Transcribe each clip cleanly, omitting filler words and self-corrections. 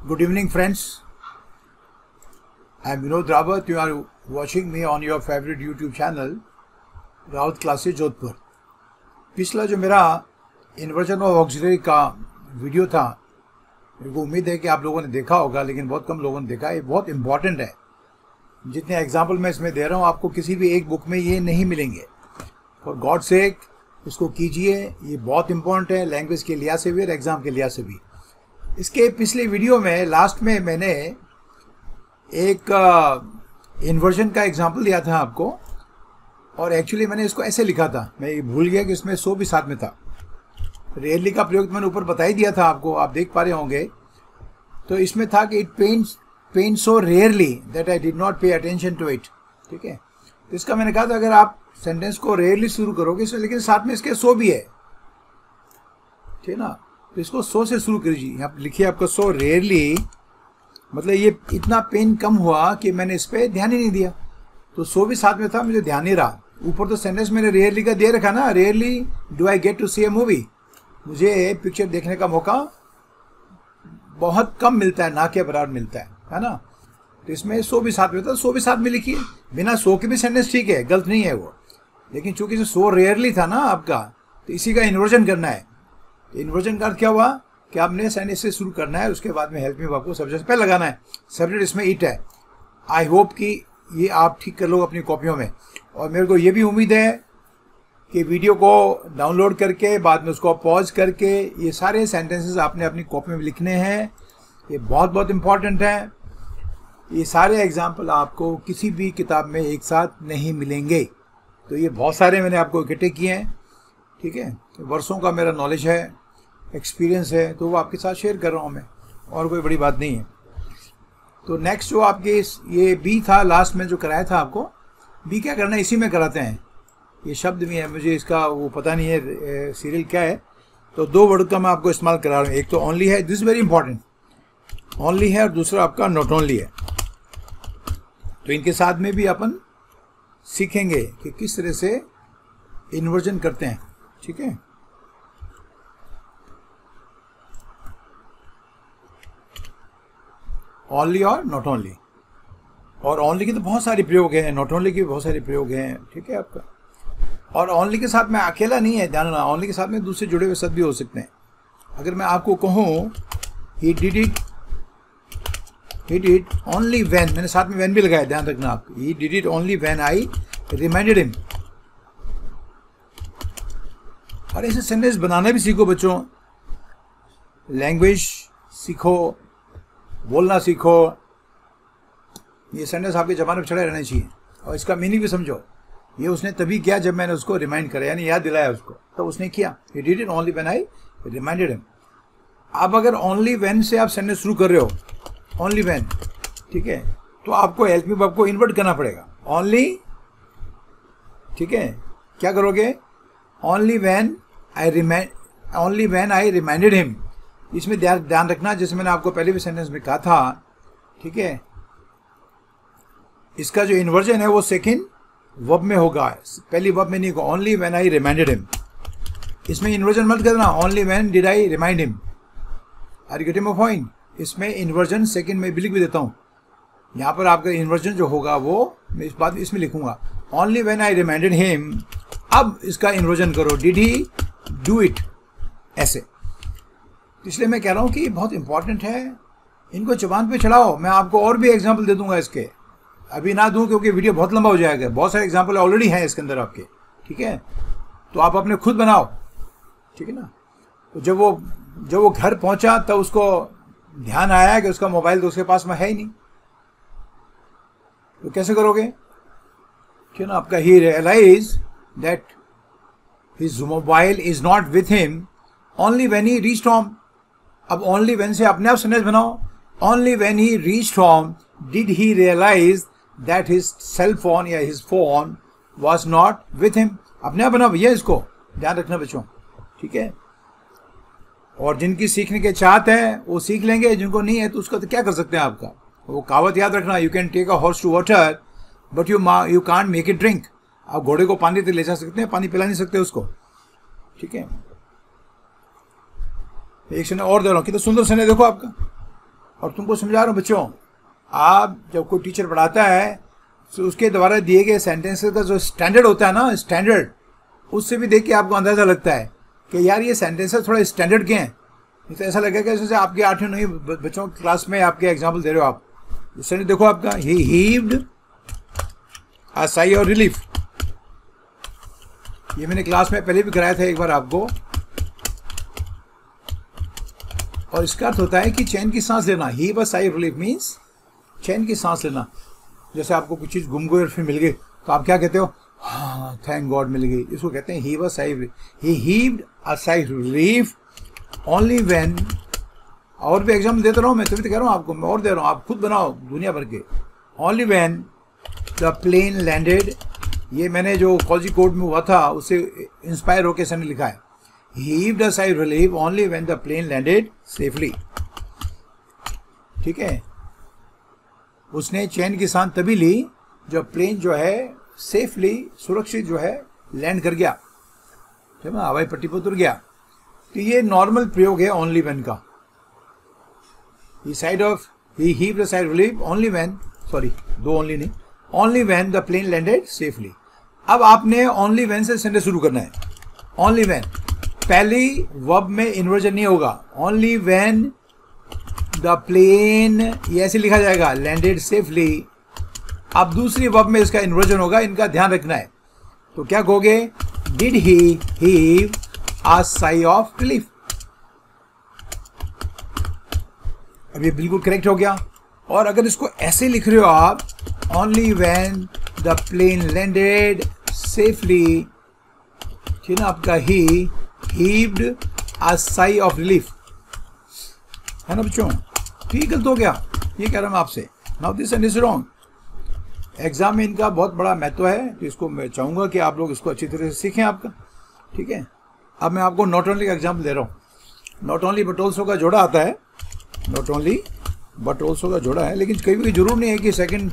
Good evening, friends. I am Vinod Rawat. You are watching me on your favorite YouTube channel, Rawat Classes Jodhpur. पिछला जो मेरा inversion of auxiliary का video था, मेरे को उम्मीद है कि आप लोगों ने देखा होगा, लेकिन बहुत कम लोगों ने देखा। ये बहुत इंपॉर्टेंट है। जितने एग्जाम्पल मैं इसमें दे रहा हूँ, आपको किसी भी एक बुक में ये नहीं मिलेंगे। फॉर गॉड सेक इसको कीजिए, ये बहुत इंपॉर्टेंट है लैंग्वेज के लिहाज से भी और एग्ज़ाम के लिहाज से भी। इसके पिछले वीडियो में लास्ट में मैंने एक इन्वर्जन का एग्जांपल दिया था आपको, और एक्चुअली मैंने इसको ऐसे लिखा था, मैं ये भूल गया कि इसमें सो भी साथ में था। रेयरली का प्रयोग मैंने ऊपर बता ही दिया था आपको, आप देख पा रहे होंगे। तो इसमें था कि it pain so rarely that I did not pay attention to it. ठीक है, तो इसका मैंने कहा था अगर आप सेंटेंस को रेयरली शुरू करोगे, लेकिन साथ में इसके सो भी है, ठीक है ना। तो इसको सो से शुरू कीजिए। यहाँ लिखिए आपको सो रेयरली, मतलब ये इतना पेन कम हुआ कि मैंने इस पर ध्यान ही नहीं दिया। तो सो भी साथ में था, मुझे ध्यान नहीं रहा। ऊपर तो सेंटेंस मैंने रेयरली का दे रखा ना, rarely do I get to see a movie. मुझे पिक्चर देखने का मौका बहुत कम मिलता है, ना के बराबर मिलता है ना। तो इसमें सो भी साथ में था, सो भी साथ में लिखिए। बिना सो के भी सेंटेंस ठीक है, गलत नहीं है वो, लेकिन चूंकि जो सो रेयरली था ना आपका, तो इसी का इन्वर्जन करना है। इन्वर्जन का अर्थ क्या हुआ कि आपने सेंटेंस से शुरू करना है, उसके बाद में हेल्प मी आपको सब्जेक्ट पे लगाना है। सब्जेक्ट इसमें इट है। आई होप कि ये आप ठीक कर लो अपनी कॉपियों में। और मेरे को ये भी उम्मीद है कि वीडियो को डाउनलोड करके बाद में उसको पॉज करके ये सारे सेंटेंसेस आपने अपनी कॉपी में लिखने हैं। ये बहुत बहुत इम्पॉर्टेंट है। ये सारे एग्जाम्पल आपको किसी भी किताब में एक साथ नहीं मिलेंगे। तो ये बहुत सारे मैंने आपको इकट्ठे किए हैं, ठीक है। तो वर्षों का मेरा नॉलेज है, एक्सपीरियंस है, तो वो आपके साथ शेयर कर रहा हूँ मैं, और कोई बड़ी बात नहीं है। तो नेक्स्ट जो आपके ये बी था, लास्ट में जो कराया था आपको, बी क्या करना है, इसी में कराते हैं। ये शब्द भी है, मुझे इसका वो पता नहीं है सीरियल क्या है। तो दो वर्ड का मैं आपको इस्तेमाल करा रहा हूँ। एक तो ओनली है, दिस वेरी इंपॉर्टेंट, ओनली है, और दूसरा आपका नॉट ओनली है। तो इनके साथ में भी अपन सीखेंगे कि किस तरह से इन्वर्जन करते हैं, ठीक है। ओनली और नॉट ओनली, और ओनली के तो बहुत सारे प्रयोग हैं, नॉट ओनली के भी बहुत सारे प्रयोग हैं, ठीक है आपका। और ओनली के साथ में अकेला नहीं है, ध्यान रखना, ओनली के साथ में दूसरे जुड़े हुए शब्द भी हो सकते हैं। अगर मैं आपको कहूँ he did it only when, मैंने साथ में व्हेन भी लगाया, ध्यान रखना आप। He did it only when I reminded him. और ऐसे सेंटेंस बनाना भी सीखो बच्चों, लैंग्वेज सीखो, बोलना सीखो। ये सेंटेंस आपके जबान पर चढ़े रहने चाहिए, और इसका मीनिंग भी समझो। ये उसने तभी किया जब मैंने उसको रिमाइंड करा, यानी याद दिलाया उसको, तो उसने किया। He did it only when I reminded him. अब अगर ओनली व्हेन से आप सेंटेंस शुरू कर रहे हो, ओनली व्हेन, ठीक है, तो आपको हेल्प मी आपको इन्वर्ट करना पड़ेगा। ओनली, ठीक है, क्या करोगे, only when I reminded him. इसमें ध्यान रखना, जैसे मैंने आपको पहले भी सेंटेंस में कहा था, ठीक है, इसका जो इन्वर्जन है वो सेकंड वर्ब में होगा, पहली वर्ब में नहीं होगा। Only when I reminded him, इसमें इन्वर्जन मत करना, only when did I remind him. Are you getting my point. इसमें इन्वर्जन सेकंड में भी लिख भी देता हूँ। यहाँ पर आपका इन्वर्जन जो होगा वो मैं इस बात इसमें लिखूंगा, only when I reminded him. अब इसका इन्वर्जन करो, डिड ही डू इट, ऐसे। इसलिए मैं कह रहा हूँ कि ये बहुत इंपॉर्टेंट है, इनको जबान पे चढ़ाओ। मैं आपको और भी एग्जाम्पल दे दूंगा इसके, अभी ना दूं क्योंकि वीडियो बहुत लंबा हो जाएगा। बहुत सारे एग्जाम्पल ऑलरेडी हैं इसके अंदर आपके, ठीक है। तो आप अपने खुद बनाओ, ठीक है ना। तो जब वो घर पहुंचा तब उसको ध्यान आया कि उसका मोबाइल तो उसके पास में है ही नहीं, तो कैसे करोगे, ठीक है ना। आपका ही realise that his mobile is not with him only when he reached home. अब ओनली व्हेन से अपने आप सेंटेंस बनाओ, only when he reached home did he realise that his cell phone या his phone was not with him. अपने आप बनाओ भैया, इसको ध्यान रखना बच्चों, ठीक है। और जिनकी सीखने के चाहत है वो सीख लेंगे, जिनको नहीं है तो उसका तो क्या कर सकते हैं। आपका वो कहावत याद रखना, you can take a horse to water but you can't make it drink. आप घोड़े को पानी तक ले जा सकते हैं, पानी पिला नहीं सकते उसको, ठीक है। एक शनि और दे रहा हूँ, कितना सुंदर शनि देखो आपका। और तुमको समझा रहा हूँ बच्चों, आप जब कोई टीचर पढ़ाता है तो उसके द्वारा दिए गए सेंटेंसेस का जो स्टैंडर्ड होता है ना, स्टैंडर्ड, उससे भी देख के आपको अंदाज़ा लगता है कि यार ये सेंटेंसेस थोड़ा स्टैंडर्ड के हैं। नहीं तो ऐसा लगेगा जैसे आपके 8वीं 9वीं बच्चों की क्लास में आपके एग्जाम्पल दे रहे हो आप। जैसे देखो आपका, he heaved a sigh of relief, ये मैंने क्लास में पहले भी कराया था एक बार आपको। और इसका अर्थ होता है कि चैन की सांस लेना। Heave a sigh of relief means चैन की सांस लेना। जैसे आपको कुछ चीज़ गुम गई और फिर मिल गई तो आप क्या कहते हो, हाँ थैंक गॉड मिल गई। इसको कहते हैं heave a sigh, he heaved a sigh of relief only when. और भी एग्जाम्पल देता रहा हूँ मैं, तभी तो कह रहा हूँ आपको, मैं और दे रहा हूँ, आप खुद बनाओ दुनिया भर के। Only when the plane landed, ये मैंने जो कॉलेज कोर्ट में हुआ था उससे इंस्पायर होकर सर ने लिखा है, heaved a sigh of relief only when the plane landed safely. ठीक है, उसने चैन की सांस तभी ली जब प्लेन जो है सेफली, सुरक्षित जो है लैंड कर गया, जब हवाई पट्टी पर उतर गया। तो ये नॉर्मल प्रयोग है ओनली व्हेन का। He heaved a sigh of relief only when, sorry दो ओनली नहीं, only when the plane landed safely. अब आपने ओनली व्हेन से सेंटेंस शुरू करना है। ओनली व्हेन, पहली वर्ब में इन्वर्जन नहीं होगा। ओनली व्हेन द प्लेन, ये ऐसे लिखा जाएगा, लैंडेड सेफली। अब दूसरी वर्ब में इसका इन्वर्जन होगा, इनका ध्यान रखना है। तो क्या कहोगे, did he heave a sigh of relief. अब ये बिल्कुल करेक्ट हो गया। और अगर इसको ऐसे लिख रहे हो आप, only when the plane landed safely, ठीक है, आपका he heaved a sigh of relief, है ना बच्चों। ठीक गलत हो गया, ये कह रहा हूं मैं आपसे। Now this and is wrong. Exam में इनका बहुत बड़ा महत्व है, तो इसको मैं चाहूंगा कि आप लोग इसको अच्छी तरह से सीखें आपका। ठीक है, अब मैं आपको नॉट ओनली का एग्जाम्पल दे रहा हूँ। नॉट ओनली बट ऑल्सो का जोड़ा आता है, नॉट ओनली बट ऑल्सो का जोड़ा है, लेकिन कभी भी जरूर नहीं है कि सेकंड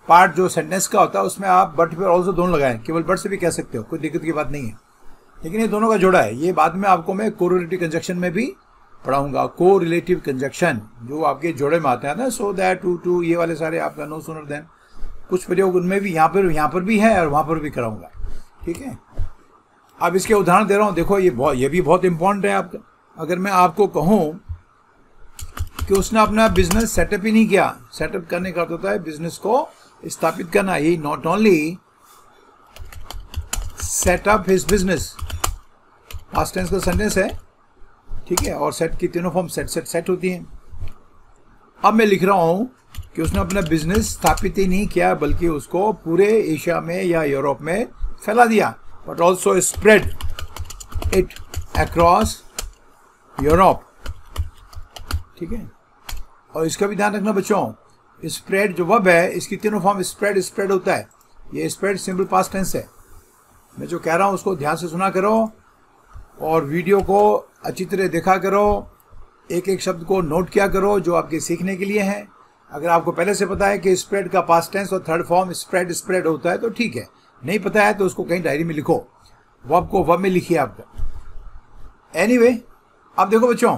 पार्ट जो सेंटेंस का होता है उसमें आप बट पर ऑल्सो दोनों लगाएं। केवल बट से भी कह सकते हो, कोई दिक्कत की बात नहीं है। लेकिन ये दोनों का जोड़ा है। ये बाद में आपको मैं कोरिलेटिव कंजक्शन में भी पढ़ाऊंगा। कोरिलेटिव कंजक्शन जो आपके जोड़े में आता है ना, सो दैट, टू, ये वाले सारे आपका नो सूनर देन, कुछ प्रयोग उनमें भी यहाँ पर भी है और वहाँ पर भी कराऊंगा। ठीक है, अब इसके उदाहरण दे रहा हूँ। देखो ये भी बहुत इंपॉर्टेंट है आपका। अगर मैं आपको कहूँ कि उसने अपना बिजनेस सेटअप ही नहीं किया, सेटअप करने का अर्थ होता है बिजनेस को स्थापित करना। ये not only set up his business, past tense का सेंटेंस है। ठीक है, और सेट की तीनों फॉर्म सेट होती हैं। अब मैं लिख रहा हूं कि उसने अपना बिजनेस स्थापित ही नहीं किया, बल्कि उसको पूरे एशिया में या यूरोप में फैला दिया, but also spread it across Europe. ठीक है, और इसका भी ध्यान रखना बच्चों, स्प्रेड जो वर्ब है इसकी तीनों फॉर्म स्प्रेड होता है। ये स्प्रेड सिंपल पास्ट टेंस है। मैं जो कह रहा हूँ उसको ध्यान से सुना करो और वीडियो को अच्छी तरह देखा करो, एक एक शब्द को नोट किया करो जो आपके सीखने के लिए है। अगर आपको पहले से पता है कि स्प्रेड का पास्ट टेंस और थर्ड फॉर्म स्प्रेड होता है तो ठीक है, नहीं पता है तो उसको कहीं डायरी में लिखो, वर्ब को वर्ब में लिखिए आपका। एनीवे, अब देखो बच्चों,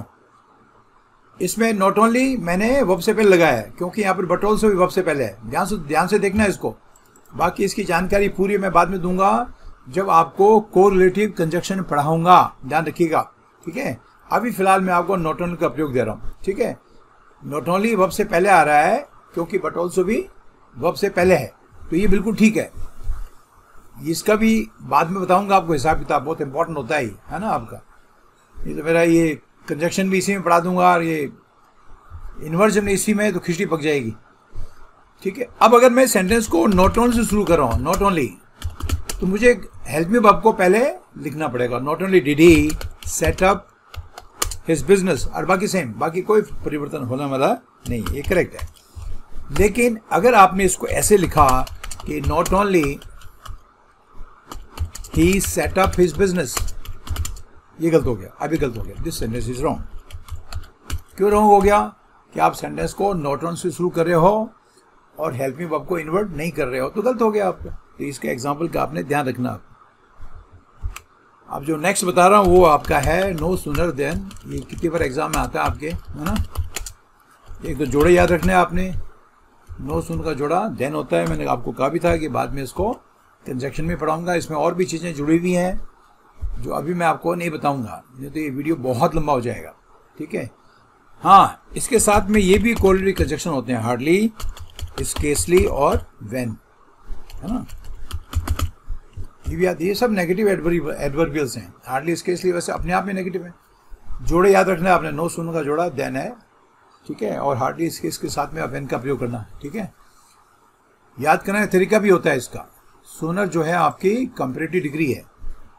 इसमें नॉट ओनली मैंने वर्ब से पहले लगाया है क्योंकि यहाँ पर बट ऑल्सो भी वर्ब से पहले है। ध्यान से देखना है इसको। बाकी इसकी जानकारी पूरी मैं बाद में दूंगा जब आपको कोरिलेटिव कंजक्शन पढ़ाऊंगा, ध्यान रखिएगा। ठीक है, अभी फिलहाल मैं आपको नॉट ओनली का प्रयोग दे रहा हूँ। ठीक है, नॉट ओनली वर्ब से पहले आ रहा है क्योंकि बट ऑल्सो भी वर्ब से पहले है, तो ये बिल्कुल ठीक है। इसका भी बाद में बताऊंगा आपको, हिसाब किताब बहुत इंपॉर्टेंट होता है ना आपका। ये तो मेरा ये कंजक्शन भी इसी में पढ़ा दूंगा और ये इन्वर्जन इसी में, तो खिचड़ी पक जाएगी। ठीक है, अब अगर मैं सेंटेंस को नॉट ओनली से शुरू कर रहा हूँ, नॉट ओनली, तो मुझे हेल्प मी वर्ब को पहले लिखना पड़ेगा। Not only did he set up his business, और बाकी सेम, बाकी कोई परिवर्तन होने वाला नहीं, ये करेक्ट है। लेकिन अगर आपने इसको ऐसे लिखा कि not only he set up his business, ये गलत हो गया, अभी गलत हो गया। This sentence is wrong. क्यों रॉन्ग हो गया? कि आप सेंटेंस को नॉट ओनली से शुरू कर रहे हो और हेल्प मी वर्ब को इन्वर्ट नहीं कर रहे हो, तो गलत हो गया आपका। तो इसके एग्जाम्पल का आपने ध्यान रखना। अब जो नेक्स्ट बता रहा हूँ वो आपका है नो सूनर देन। ये कितनी बार एग्जाम में आता है आपके, है ना। एक तो जोड़े याद रखने हैं आपने, नो सुन का जोड़ा देन होता है। मैंने आपको कहा भी था कि बाद में इसको कंजक्शन में पढ़ाऊंगा। इसमें और भी चीज़ें जुड़ी हुई हैं जो अभी मैं आपको नहीं बताऊंगा, नहीं तो ये वीडियो बहुत लंबा हो जाएगा, ठीक है। हाँ, इसके साथ में ये भी कोरिलेटिव कंजक्शन होते हैं, हार्डली, स्केसली और व्हेन, है ना। ये भी आती है, ये सब नेगेटिव एडवर्बियल्स हैं। हार्डली, स्केसली वैसे अपने आप में नेगेटिव है। जोड़े याद रखना है आपने, नो सुन का जोड़ा देन है, ठीक है, और हार्डली स्केस के साथ में व्हेन का प्रयोग करना, ठीक है। याद करने का तरीका भी होता है इसका। सूनर जो है आपकी कंपैरेटिव डिग्री है,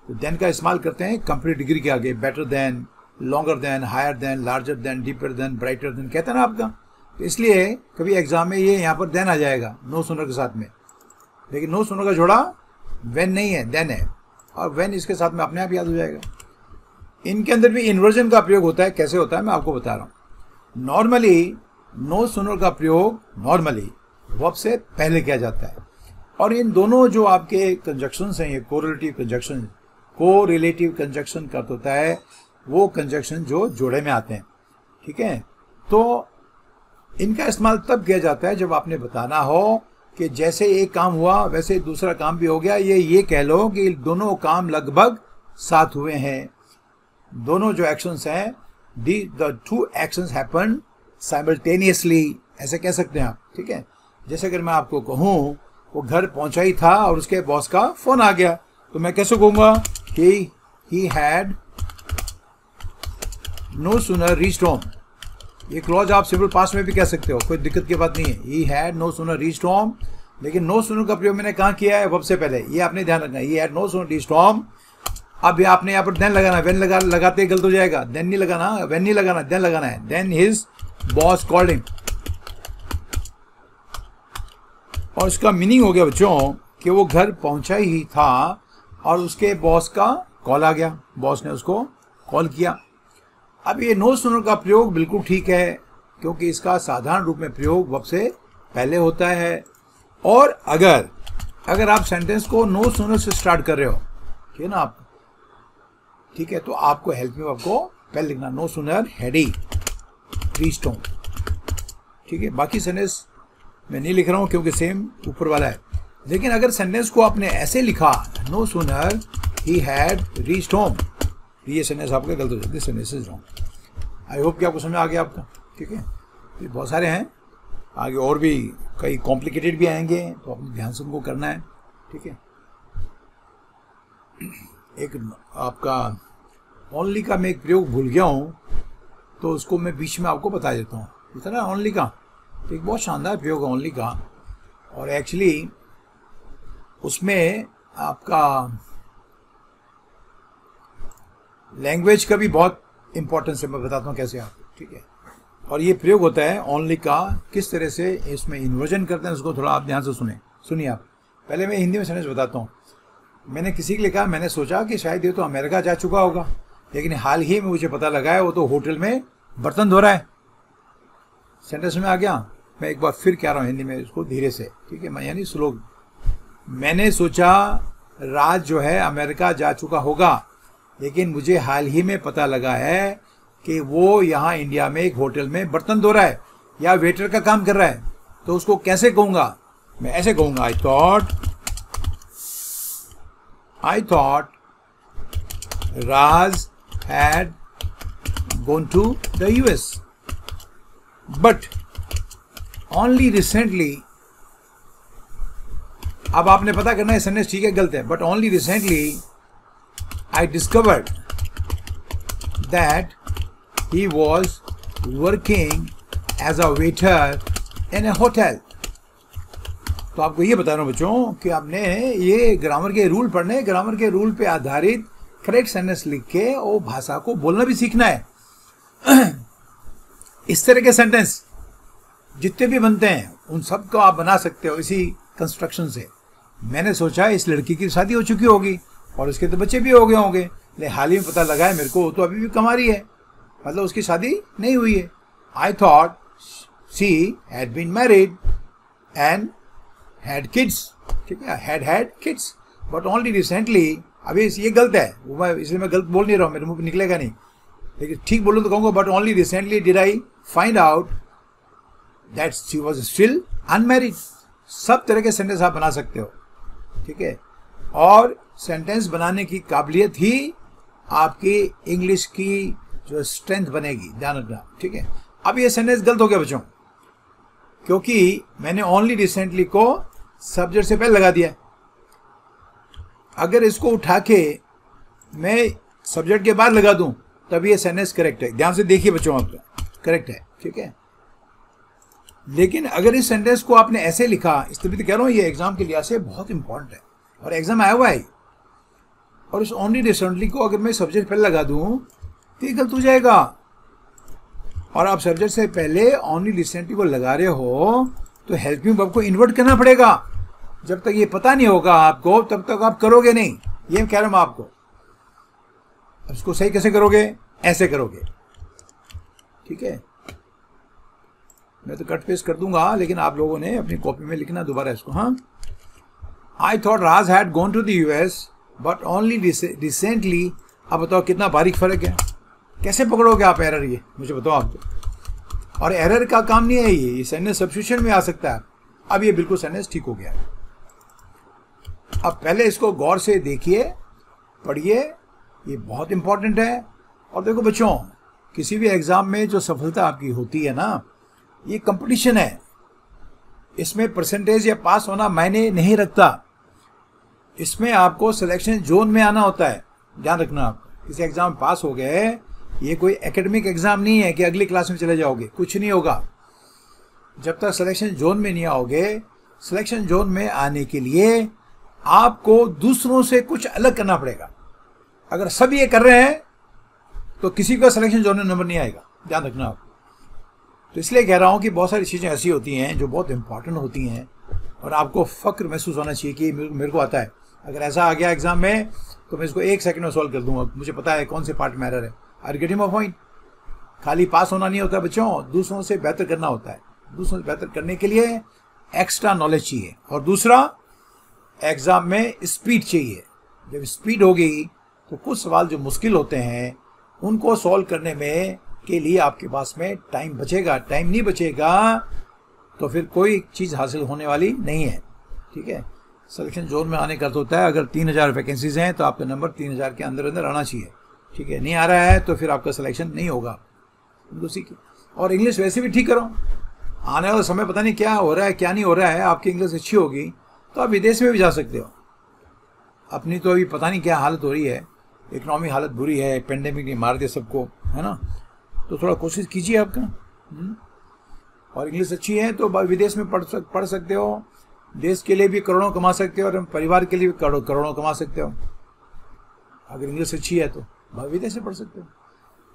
तो देन का इस्तेमाल करते हैं कंपैरेटिव डिग्री के आगे। Better than, longer than, higher than, larger than, deeper than, brighter than, कहते हैं ना आपका। तो इसलिए कभी एग्जाम में ये यहाँ पर देन आ जाएगा नो सुनर के साथ में, लेकिन नो सुनर का जोड़ा व्हेन नहीं है, देन है, और व्हेन इसके साथ में अपने आप याद हो जाएगा। इनके अंदर भी इन्वर्जन का प्रयोग होता है। कैसे होता है मैं आपको बता रहा हूँ। नॉर्मली नो सुनर का प्रयोग नॉर्मली वर्ब से पहले किया जाता है, और इन दोनों जो आपके कंजक्शंस हैं, ये कोरिलेटिव कंजक्शन का होता है वो कंजक्शन जो जोड़े में आते हैं, ठीक है। तो इनका इस्तेमाल तब किया जाता है जब आपने बताना हो कि जैसे एक काम हुआ वैसे दूसरा काम भी हो गया। ये कह लो कि दोनों काम लगभग साथ हुए हैं। दोनों जो एक्शंस हैं, the two actions happen simultaneously, ऐसे कह सकते हैं आप, ठीक है। जैसे अगर मैं आपको कहूँ वो घर पहुंचा ही था और उसके बॉस का फोन आ गया, तो मैं कैसे कहूँगा कि he had no sooner reached home। ये क्लॉज आप सिंपल पास्ट में भी कह सकते हो, कोई दिक्कत की बात नहीं है। he had no sooner reached home, लेकिन no sooner का प्रयोग मैंने कहाँ किया है, वर्ब से पहले। ये आपने ध्यान रखना है, he had no sooner reached home। अब आपने यहाँ पर देन लगाना, वेन लगाते ही गलत हो जाएगा। देन नहीं लगाना, वेन नहीं लगाना, देन लगाना है। Then his boss called him, और इसका मीनिंग हो गया बच्चों कि वो घर पहुंचा ही था और उसके बॉस का कॉल आ गया, बॉस ने उसको कॉल किया। अब ये नो सुनर का प्रयोग बिल्कुल ठीक है, क्योंकि इसका साधारण रूप में प्रयोग वर्ब से पहले होता है। और अगर आप सेंटेंस को नो सुनर से स्टार्ट कर रहे हो, ठीक है ना आप, ठीक है, तो आपको हेल्प में आपको पहले लिखना no sooner had he reached home, ठीक है। बाकी सेंटेंस मैं नहीं लिख रहा हूँ क्योंकि सेम ऊपर वाला है। लेकिन अगर सेंटेंस को आपने ऐसे लिखा, no sooner he had reached home, ये सेंटेंस आपका गलत हो जाता है, sentence is wrong. I hope कि आपको समझ आ गया आपका, ठीक है। ये बहुत सारे हैं, आगे और भी कई कॉम्प्लिकेटेड भी आएंगे, तो अपने ध्यान से उनको करना है, ठीक है। एक आपका ओनली का मैं एक प्रयोग भूल गया हूँ, तो उसको मैं बीच में आपको बता देता हूँ। इतना ओनली का तो एक बहुत शानदार प्रयोग है ओनली का, और एक्चुअली उसमें आपका लैंग्वेज का भी बहुत इंपॉर्टेंस है, मैं बताता हूँ कैसे आप, ठीक है। और ये प्रयोग होता है ओनली का, किस तरह से इसमें इन्वर्जन करते हैं उसको थोड़ा आप ध्यान से सुनिए आप। पहले मैं हिंदी में सेंटेंस बताता हूँ। मैंने किसी के लिए कहा, मैंने सोचा कि शायद ये तो अमेरिका जा चुका होगा, लेकिन हाल ही में मुझे पता लगा है वो तो होटल में बर्तन धो रहा है। सेंटेंस में आ गया। मैं एक बार फिर कह रहा हूँ हिंदी में इसको धीरे से, ठीक है, मैं यानी स्लो। मैंने सोचा राज जो है अमेरिका जा चुका होगा, लेकिन मुझे हाल ही में पता लगा है कि वो यहाँ इंडिया में एक होटल में बर्तन धो रहा है या वेटर का काम कर रहा है। तो उसको कैसे कहूँगा, मैं ऐसे कहूँगा, I thought Raj had gone to the US but only recently. अब आपने पता करना है सेंटेंस ठीक है गलत है। But only recently I discovered that he was working as a waiter in a hotel. तो आपको ये बता रहा हूँ बच्चों कि आपने ये ग्रामर के रूल पढ़ने, ग्रामर के रूल पे आधारित करेक्ट सेंटेंस लिख के वो भाषा को बोलना भी सीखना है। इस तरह के सेंटेंस जितने भी बनते हैं उन सब को आप बना सकते हो इसी कंस्ट्रक्शन से। मैंने सोचा इस लड़की की शादी हो चुकी होगी और उसके तो बच्चे भी हो गए होंगे, लेकिन हाल ही में पता लगा है मेरे को तो अभी भी कमा रही है, मतलब उसकी शादी नहीं हुई है। I thought she had been married and had kids, ठीक है, had kids but only recently. अभी ये गलत है, इसलिए मैं गलत बोल नहीं रहा हूँ, मेरे मुंह पे निकलेगा नहीं, लेकिन ठीक बोलूँ तो कहूँगा but only recently did I find out that she was still unmarried. सब तरह के सेंटेंस आप बना सकते हो, ठीक है। और सेंटेंस बनाने की काबिलियत ही आपकी इंग्लिश की जो स्ट्रेंथ बनेगी, ध्यान रखना, ठीक है। अब ये सेंटेंस गलत हो गया बच्चों, क्योंकि मैंने ओनली रिसेंटली को सब्जेक्ट से पहले लगा दिया। अगर इसको उठा के मैं सब्जेक्ट के बाद लगा दूं तब ये सेंटेंस करेक्ट है। ध्यान से देखिए बच्चों, आपका करेक्ट है, ठीक है। लेकिन अगर इस सेंटेंस को आपने ऐसे लिखा, इसलिए तो कह रहा हूं ये एग्जाम के लिहाज से बहुत इंपॉर्टेंट है और एग्जाम आया हुआ है। और इस ओनली रिसेंटली को अगर मैं सब्जेक्ट पहले लगा दूं तो ये गलत हो जाएगा। और आप सब्जेक्ट से पहले ओनली रिसेंटली को लगा रहे हो तो हेल्पिंग वर्ब को इन्वर्ट करना पड़ेगा। जब तक ये पता नहीं होगा आपको तब तक आप करोगे नहीं, ये कह रहा हूं आपको। अब इसको सही कैसे करोगे? ऐसे करोगे, ठीक है। मैं तो कट पेस्ट कर दूंगा, लेकिन आप लोगों ने अपनी कॉपी में लिखना दोबारा इसको। हाँ, I thought Raj had gone to the US but only recently. अब बताओ कितना बारीक फर्क है। कैसे पकड़ोगे आप एरर? ये मुझे बताओ आपको। और एरर का काम नहीं है ये सेंटेंस सब्स्टिट्यूशन में आ सकता है। अब ये बिल्कुल सेंटेंस ठीक हो गया। अब पहले इसको गौर से देखिए, पढ़िए, ये बहुत इंपॉर्टेंट है। और देखो बच्चों, किसी भी एग्जाम में जो सफलता आपकी होती है ना, ये कंपटीशन है। इसमें परसेंटेज या पास होना मायने नहीं रखता। इसमें आपको सिलेक्शन जोन में आना होता है। ध्यान रखना, आप किसी एग्जाम में पास हो गए, ये कोई एकेडमिक एग्जाम नहीं है कि अगली क्लास में चले जाओगे, कुछ नहीं होगा जब तक सिलेक्शन जोन में नहीं आओगे। सिलेक्शन जोन में आने के लिए आपको दूसरों से कुछ अलग करना पड़ेगा। अगर सब ये कर रहे हैं तो किसी का सिलेक्शन जोन में नंबर नहीं आएगा, ध्यान रखना आप। तो इसलिए कह रहा हूं कि बहुत सारी चीज़ें ऐसी होती हैं जो बहुत इंपॉर्टेंट होती हैं और आपको फक्र महसूस होना चाहिए कि मेरे को आता है। अगर ऐसा आ गया एग्जाम में तो मैं इसको 1 सेकंड में सॉल्व कर दूंगा, मुझे पता है कौन से पार्ट में एरर है। Are getting my point? खाली पास होना नहीं होता बच्चों, दूसरों से बेहतर करना होता है। दूसरों से बेहतर करने के लिए एक्स्ट्रा नॉलेज चाहिए। और दूसरा, एग्जाम में स्पीड चाहिए। जब स्पीड होगी तो कुछ सवाल जो मुश्किल होते हैं उनको सॉल्व करने में के लिए आपके पास में टाइम बचेगा। टाइम नहीं बचेगा तो फिर कोई चीज़ हासिल होने वाली नहीं है, ठीक है। सिलेक्शन जोन में आने का अर्थ होता है अगर 3000 वैकेंसीज हैं तो आपका नंबर 3000 के अंदर अंदर आना चाहिए, ठीक है। नहीं आ रहा है तो फिर आपका सिलेक्शन नहीं होगा। उनको सीखिए। और इंग्लिश वैसे भी ठीक करो। आने वाला समय पता नहीं क्या हो रहा है क्या नहीं हो रहा है। आपकी इंग्लिश अच्छी होगी तो आप विदेश में भी जा सकते हो। अपनी तो अभी पता नहीं क्या हालत हो रही है, इकोनॉमिक हालत बुरी है, पेंडेमिक ने मार दिया सबको, है ना। तो थोड़ा कोशिश कीजिए आपका। और इंग्लिश अच्छी है तो विदेश में पढ़ सकते हो। देश के लिए भी करोड़ों कमा सकते हो और परिवार के लिए भी करोड़ों कमा सकते हो। अगर इंग्लिश अच्छी है तो विदेश में पढ़ सकते हो।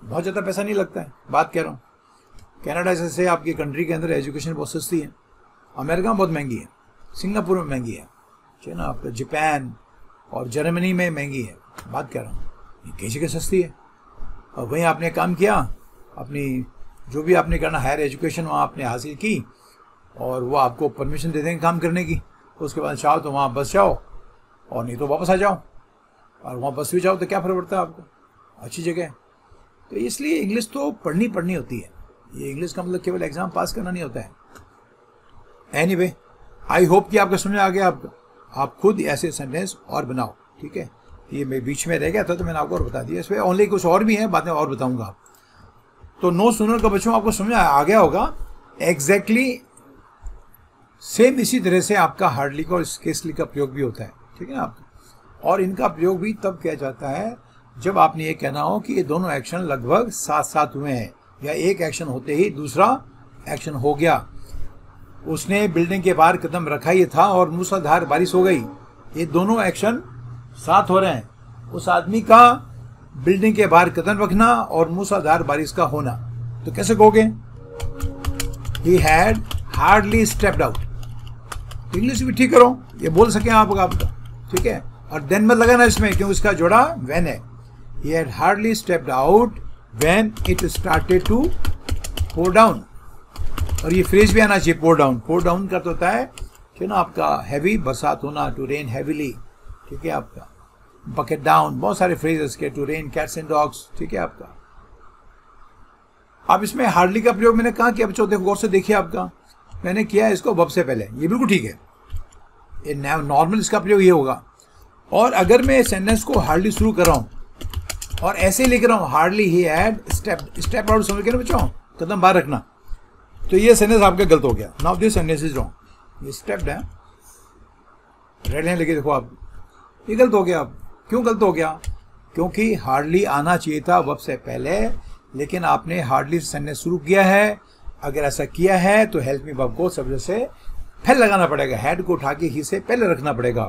बहुत ज़्यादा पैसा नहीं लगता है, बात कह रहा हूँ। कनाडा जैसे आपकी कंट्री के अंदर एजुकेशन बहुत सस्ती है। अमेरिका में बहुत महंगी है, सिंगापुर में महंगी है, ठीक है ना। आपका जापान और जर्मनी में महंगी है, बात कह रहा हूँ। ये कई जगह सस्ती है। और वहीं आपने काम किया, अपनी जो भी आपने करना हायर एजुकेशन वहाँ आपने हासिल की और वो आपको परमिशन दे देंगे काम करने की। उसके बाद चाहो तो वहाँ बस जाओ और नहीं तो वापस आ जाओ। और वहाँ बस भी जाओ तो क्या फर्क पड़ता है आपको, अच्छी जगह है। तो इसलिए इंग्लिश तो पढ़नी होती है। ये इंग्लिश का मतलब केवल एग्जाम पास करना नहीं होता है। एनीवे, आई होप कि आपको समझ आ गया। आप खुद ऐसे सेंटेंस और बनाओ, ठीक है। ये मैं बीच में रह गया था तो मैंने आपको और बता दिया। इसमें ओनली कुछ और भी है, बाद में और बताऊंगा। तो नो सुनर का बच्चों आपको समझ आ गया होगा। एग्जैक्टली सेम इसी तरह से आपका हार्डली का और स्केसली का प्रयोग भी होता है, ठीक है ना आपका। और इनका प्रयोग भी तब किया जाता है जब आपने ये कहना हो कि ये दोनों एक्शन लगभग साथ साथ हुए हैं, या एक एक्शन होते ही दूसरा एक्शन हो गया। उसने बिल्डिंग के बाहर कदम रखा ही था और मूसलाधार बारिश हो गई। ये दोनों एक्शन साथ हो रहे हैं। उस आदमी का बिल्डिंग के बाहर कदम रखना और मूसलाधार बारिश का होना। तो कैसे कहोगे? He had hardly stepped out। English भी ठीक करो, ये बोल सके आपका, ठीक है। और देन मत लगाना इसमें, क्योंकि उसका जोड़ा when है। He had hardly stepped out when it started to pour down। और ये फ्रेज भी आना चाहिए, pour down। pour down का तो होता है कि ना आपका हैवी बरसात होना, to rain heavily, ठीक है आपका। बकेट डाउन, बहुत सारे फ्रेजेस के, to rain cats and dogs, ठीक है आपका। अब इसमें हार्डली का प्रयोग मैंने कहा कि अब देखो गौर से देखिए आपका मैंने किया इसको वर्ब से पहले, ये बिल्कुल ठीक है, ये नॉर्मल इसका प्रयोग ये होगा। और अगर मैं सेंटेंस को हार्डली शुरू कर रहा हूँ और ऐसे लिख रहा हूँ, hardly he had step out, समझ के ना बच्चों, कदम बाहर रखना, तो ये सेंटेंस आपका गलत हो गया। Now this sentence is wrong. ये स्टेप्ड है, रेड लाइन लेके देखो आप, ये गलत हो गया। क्यों गलत हो गया? क्योंकि हार्डली आना चाहिए था वर्ब से पहले, लेकिन आपने हार्डली सेंटेंस शुरू किया है। अगर ऐसा किया है तो हेल्प मी वर्ब को सब से पहले लगाना पड़ेगा, हेड को उठा के ही से पहले रखना पड़ेगा।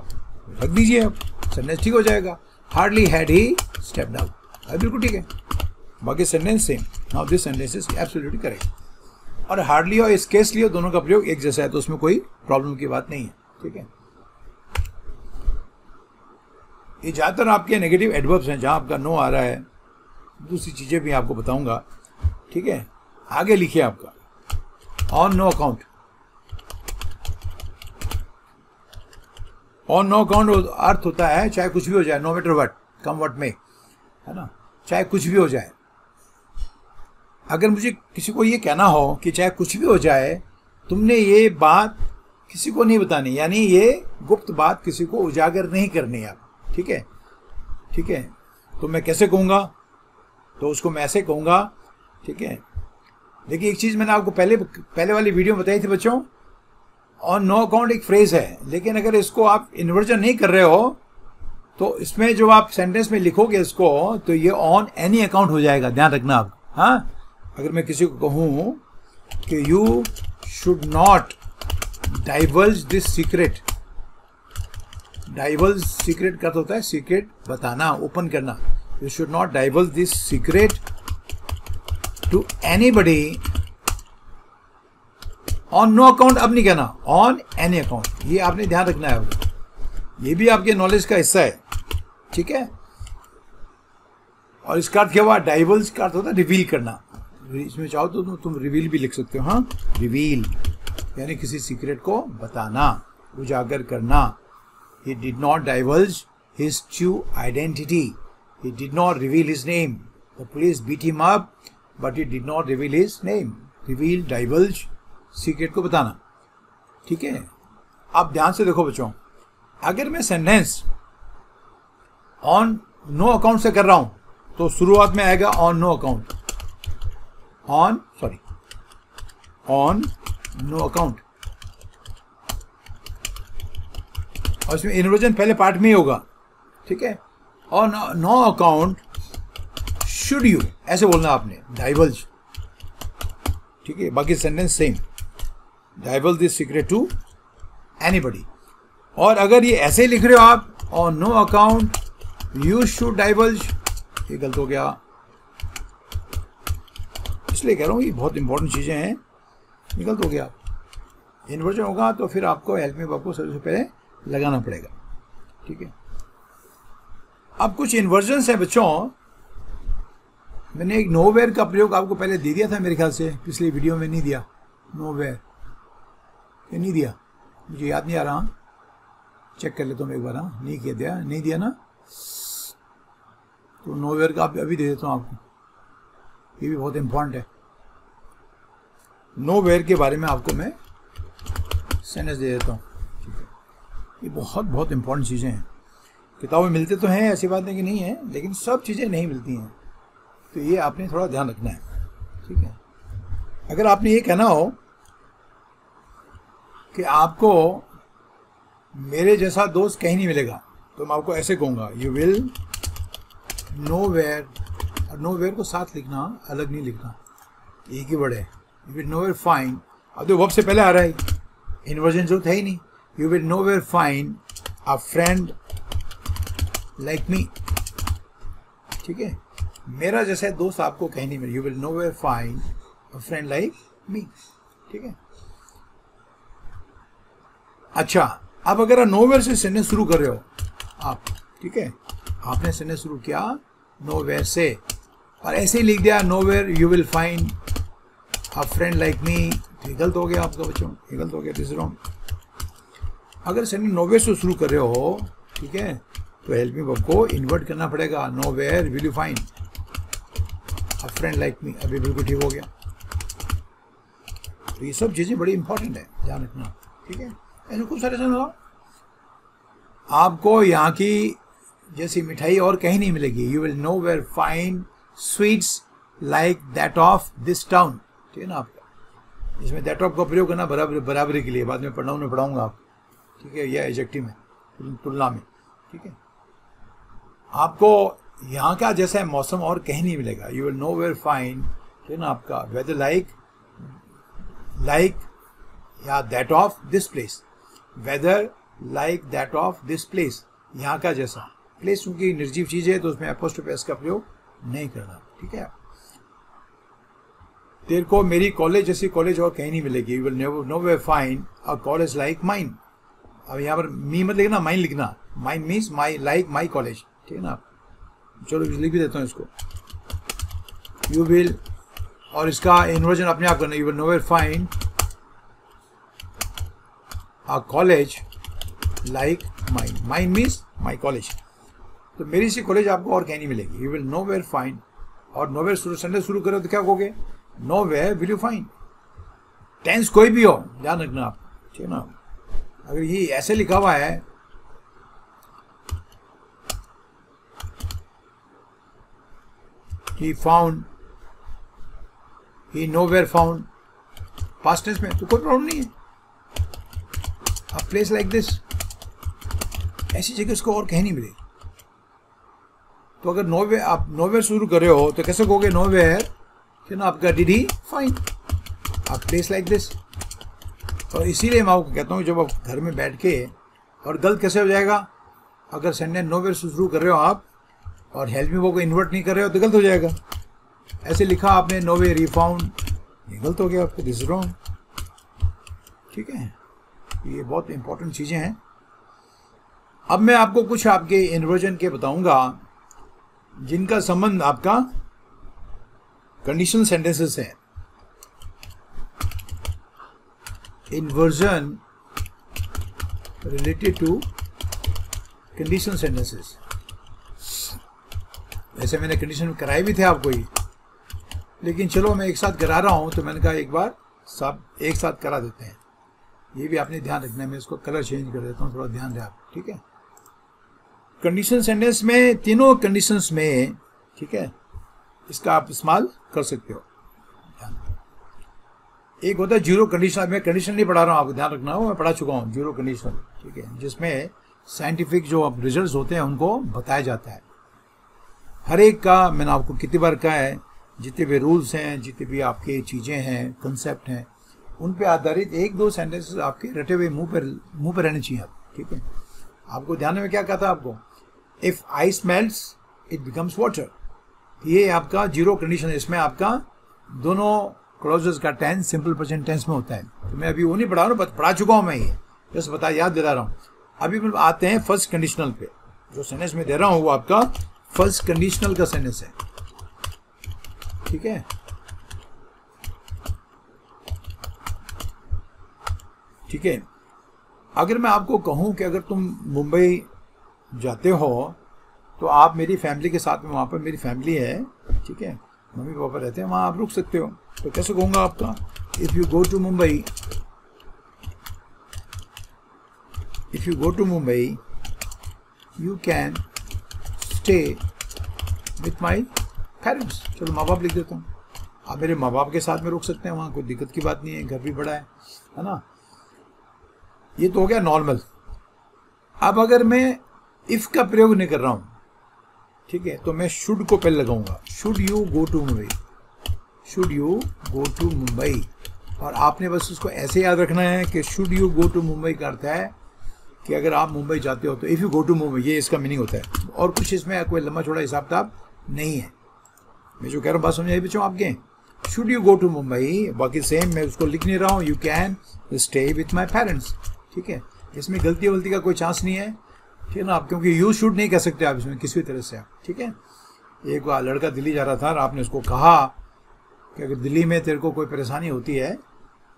रख दीजिए, आप सेंटेंस ठीक हो जाएगा। Hardly had he stepped out, बिल्कुल ठीक है। बाकी sentence same. Now this sentence is absolutely correct. और हार्डली और स्केर्सली दोनों का प्रयोग एक जैसा है, तो उसमें कोई प्रॉब्लम की बात नहीं है, ठीक है। ये ज़्यादातर आपके नेगेटिव एडवर्ब्स हैं, जहाँ आपका नो आ रहा है। दूसरी चीज़ें भी आपको बताऊंगा, ठीक है। आगे लिखिए आपका on no account. On no account अर्थ होता है चाहे कुछ भी हो जाए, no matter what, come what में, है ना, चाहे कुछ भी हो जाए। अगर मुझे किसी को ये कहना हो कि चाहे कुछ भी हो जाए, तुमने ये बात किसी को नहीं बतानी, यानी ये गुप्त बात किसी को उजागर नहीं करनी है आप, ठीक है, ठीक है। तो मैं कैसे कहूँगा? तो उसको मैं ऐसे कहूँगा, ठीक है। देखिए एक चीज़ मैंने आपको पहले वाली वीडियो में बताई थी बच्चों, ऑन नो अकाउंट एक फ्रेज है, लेकिन अगर इसको आप इन्वर्जन नहीं कर रहे हो तो इसमें जो आप सेंटेंस में लिखोगे इसको, तो ये ऑन एनी अकाउंट हो जाएगा, ध्यान रखना आप। हाँ, अगर मैं किसी को कहूँ कि you should not divulge this secret, divulge secret का तो होता है सीक्रेट बताना, ओपन करना। You should not divulge this secret to anybody on no account, अब नहीं कहना, ऑन एनी अकाउंट। ये आपने ध्यान रखना है, ये भी आपके नॉलेज का हिस्सा है, ठीक है। और इसका अर्थ क्या हुआ? डाइवल्ज का अर्थ होता है रिवील करना। इसमें चाहो तो तुम रिवील भी लिख सकते हो। हाँ, रिवील यानी किसी सीक्रेट को बताना, उजागर करना। He did not divulge his true identity. He did not reveal his name. The police beat him up, but he did not reveal his name. Reveal, divulge, secret को बताना, ठीक है। आप ध्यान से देखो बच्चों, अगर मैं सेंटेंस ऑन नो अकाउंट से कर रहा हूं तो शुरुआत में आएगा on no account, on no account, और इसमें इन्वर्जन पहले पार्ट में ही होगा, ठीक है। और नो अकाउंट शुड यू, ऐसे बोलना आपने, डाइवल्ज, ठीक है। बाकी sentence same, divulge this secret to anybody. और अगर ये ऐसे लिख रहे हो आप, on no account you should divulge, ये गलत हो गया। इसलिए कह रहा हूँ ये बहुत इंपॉर्टेंट चीज़ें हैं, ये गलत हो गया। इन्वर्जन होगा तो फिर आपको हेल्प मी वर्ब को सबसे पहले लगाना पड़ेगा, ठीक है। अब कुछ इन्वर्जन्स हैं बच्चों, मैंने एक नोवेयर का प्रयोग आपको पहले दे दिया था मेरे ख्याल से, पिछली वीडियो में नहीं दिया। नोवेयर ये नहीं दिया, मुझे याद नहीं आ रहा, चेक कर लेता हूँ एक बार। हाँ, नहीं किया दिया, नहीं दिया ना, तो नोवेयर का अभी दे देता हूँ आपको, ये भी बहुत इंपॉर्टेंट है। नोवेयर के बारे में आपको मैं सेंटेंस दे देता हूँ, ये बहुत बहुत इंपॉर्टेंट चीज़ें हैं। किताबें मिलते तो हैं, ऐसी बात नहीं कि नहीं है, लेकिन सब चीज़ें नहीं मिलती हैं, तो ये आपने थोड़ा ध्यान रखना है, ठीक है। अगर आपने ये कहना हो कि आपको मेरे जैसा दोस्त कहीं नहीं मिलेगा, तो मैं आपको ऐसे कहूँगा, यू विल नोवेयर, और नोवेयर को साथ लिखना, अलग नहीं लिखना, एक ही वर्ड है। यू विल नोवेयर फाइंड, अब तो वर्ब से पहले आ रहा है, इन्वर्जन जो है ही नहीं। You will nowhere find a friend like me, ठीक है। मेरा जैसा दोस्त आपको कहीं नहीं मिले, You will nowhere find a friend like me, ठीक है। अच्छा, अब अगर आप नोवेयर से सेंटेंस शुरू कर रहे हो आप, ठीक है, आपने सेंटेंस शुरू किया नोवेयर से और ऐसे ही लिख दिया nowhere you will find a friend like me, गलत हो गया आपका बच्चों, ये गलत हो गया, दिस इज रॉन्ग। अगर सेंटेंस नोवेयर से शुरू कर रहे हो, ठीक है, तो हेल्प मी वर्ब को इन्वर्ट करना पड़ेगा, nowhere will you find a friend like me, अभी बिल्कुल ठीक हो गया। तो ये सब चीज़ें बड़ी इंपॉर्टेंट है, ध्यान रखना, ठीक है। ऐसे खूब सारे सुनो, आपको यहाँ की जैसी मिठाई और कहीं नहीं मिलेगी। You will nowhere find sweets like that of this town, ठीक है ना। आपका इसमें दैट ऑफ का प्रयोग करना बराबरी के लिए, बाद में पढ़ाऊंगा आप, ठीक है, यह एडजेक्टिव में तुलना में, ठीक है। आपको यहाँ का जैसा मौसम और कहीं नहीं मिलेगा। You will nowhere find, ठीक है ना, आपका वेदर लाइक या that of this place, weather like that of this place, यहाँ का जैसा। प्लेस क्योंकि निर्जीव चीज है तो उसमें एपोस्ट्रोफी एस का प्रयोग नहीं करना, ठीक है। तेरे को मेरी कॉलेज जैसी कॉलेज और कहीं नहीं मिलेगी। You will nowhere find a college like mine. अब यहाँ पर मी मत लिखना, माइन लिखना। Mine means my like my college, ठीक है ना। चलो लिख भी देता हूँ इसको। यू विल, और इसका इन्वर्जन अपने आप करना। You will nowhere find a college like mine. Mine means my college, तो मेरी सी कॉलेज आपको और कहीं नहीं मिलेगी। You will nowhere find, और नो वेयर सेंटेंस शुरू करो तो क्या कहोगे, nowhere will you find. Tense कोई भी हो, ध्यान रखना आप, ठीक है ना। अगर ये ऐसे लिखा हुआ है he found, he nowhere found, past tense में तो कोई प्रॉब्लम नहीं है। A place like this, ऐसी जगह उसको और कहीं नहीं मिलेगी। तो अगर नोवेयर, आप नोवेयर शुरू कर रहे हो तो कैसे कहोगे नोवेयर, कि ना आपका did he find a place like this. और इसीलिए मैं आपको कहता हूँ जब आप घर में बैठ के, और गलत कैसे हो जाएगा, अगर सेंटेंस नोवेयर शुरू कर रहे हो आप और हेल्प मी वो को इन्वर्ट नहीं कर रहे हो तो गलत हो जाएगा। ऐसे लिखा आपने नोवेयर ही फाउंड, ये गलत हो गया आपको, दिस इज रॉन्ग, ठीक है। ये बहुत इंपॉर्टेंट चीज़ें हैं। अब मैं आपको कुछ आपके इन्वर्जन के बताऊंगा जिनका संबंध आपका कंडीशनल सेंटेंसेस है। Inversion related to conditional sentences. वैसे मैंने कंडीशन कराए भी थे आपको ही, लेकिन चलो मैं एक साथ करा रहा हूं तो मैंने कहा एक बार सब एक साथ करा देते हैं। ये भी आपने ध्यान रखना है, मैं इसको कलर चेंज कर देता हूँ, थोड़ा ध्यान दें आप, ठीक है। कंडीशन सेंटेंस में तीनों कंडीशंस में, ठीक है, इसका आप इस्तेमाल कर सकते हो। एक होता है जीरो कंडीशनल, मैं कंडीशन नहीं पढ़ा रहा हूँ, आपको ध्यान रखना हो, मैं पढ़ा चुका हूँ जीरो कंडीशनल, ठीक है, जिसमें साइंटिफिक जो रिजल्ट्स होते हैं उनको बताया जाता है। हर एक का मैंने आपको कितनी बार कहा है, जितने भी रूल्स हैं, जितने भी आपके चीज़ें हैं, कंसेप्ट हैं, उन पे आधारित एक दो सेंटेंसेस आपके रटे हुए मुंह पर रहने चाहिए आप, ठीक है। आपको ध्यान में क्या कहा था आपको, if ice melts it becomes water. ये आपका जीरो कंडीशन है, इसमें आपका दोनों क्लॉजेस का टेंस सिंपल प्रेजेंट टेंस में होता है। तो मैं अभी वो नहीं पढ़ा रहा हूँ, पढ़ा चुका हूँ मैं, ये बस याद दिला रहा हूँ। अभी हम आते हैं फर्स्ट कंडीशनल पे। जो सेंटेंस में दे रहा हूँ वो आपका फर्स्ट कंडीशनल का सेंटेंस है, ठीक है। ठीक है, अगर मैं आपको कहूं कि अगर तुम मुंबई जाते हो तो आप मेरी फैमिली के साथ में, वहाँ पर मेरी फैमिली है, ठीक है, मम्मी पापा रहते हैं, वहाँ आप रुक सकते हो, तो कैसे कहूँगा आपका, if you go to Mumbai, if you go to Mumbai you can stay with my parents. चलो माँ बाप लिख देता हूँ, आप मेरे माँ बाप के साथ में रुक सकते हैं, वहाँ कोई दिक्कत की बात नहीं है, घर भी बड़ा है ना। ये तो हो गया नॉर्मल। अब अगर मैं इफ़ का प्रयोग नहीं कर रहा हूँ, ठीक है, तो मैं शुड को पहले लगाऊंगा, should you go to Mumbai, should you go to Mumbai. और आपने बस उसको ऐसे याद रखना है कि should you go to Mumbai का अर्थ है कि अगर आप मुंबई जाते हो तो if you go to Mumbai, ये इसका मीनिंग होता है, और कुछ इसमें कोई लंबा छोड़ा हिसाब किताब नहीं है। मैं जो कह रहा हूँ बात समझाइए बच्चों आपके, should you go to Mumbai, बाकी सेम मैं उसको लिख नहीं रहा हूँ, you can stay with my parents, ठीक है। इसमें गलती वलती का कोई चांस नहीं है, ठीक है ना आप, क्योंकि यू शुड नहीं कह सकते आप इसमें किसी भी तरह से आप, ठीक है। एक बार लड़का दिल्ली जा रहा था और आपने उसको कहा कि अगर दिल्ली में तेरे को कोई परेशानी होती है